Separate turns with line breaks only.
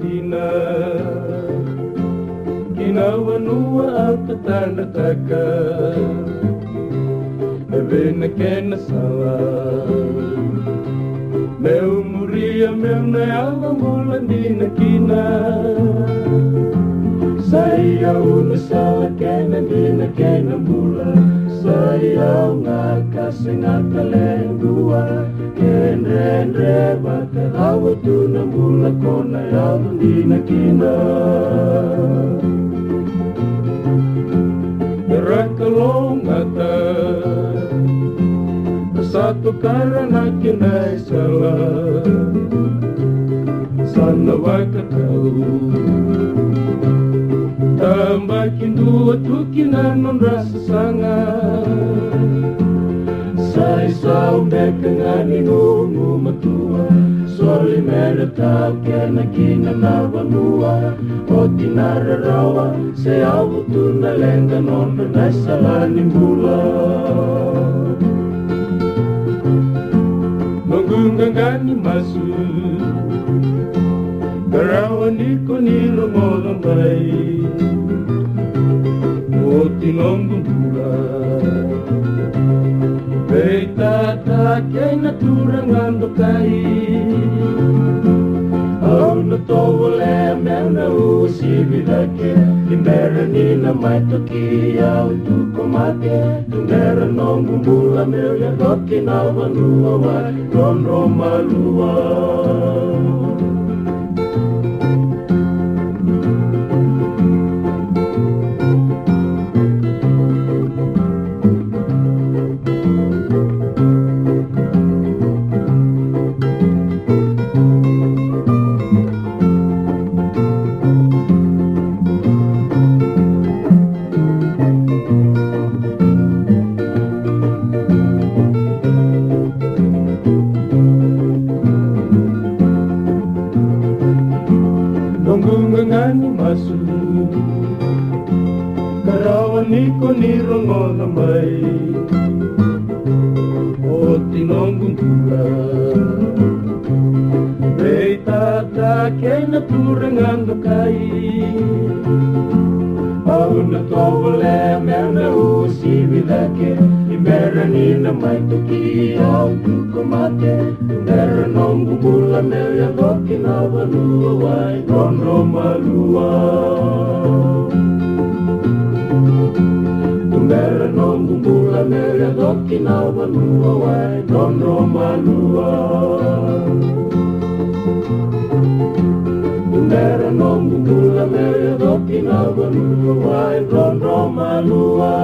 tina Kinawanua at tanataka Evena kena sawa Meu muria meu na alma mula dina kina Saya una sawa kena dina kena mula Saya nga kasingata lengua Kenre baka awatu na mula kona alma dina kina Rakalongata Satu karena kinai salah Sana wakatau Tambakin dua tukinan non rasa sangat Sai saum bekengani nungu matua Soli meretau kena kina nawanua Oti nararawa Se awu tuna lengga non pernah salah nimbula Menggangani masuk Karawan iko nilomolong baik Oti nonggong bulan Beta takay naturang andokai Au na towole mel na usibidake Timbera ni na may toki au tu komate Tungera nonggong bula mel ya doki na wanua wa Ronro malua Nungungangani masuk Karawan iko nirongo lamay O tinonggong pula Beta takay naturang andokai Au na towole mel na usibidake Imbera ni na may toki au tu komate Tungera nonggong bula mel ya doki na wanua wai Ronro malua Tungera nonggong bula mel ya doki na wanua wai Ronro malua Tungera nonggong bula mel ya doki na wanua wai Ronro malua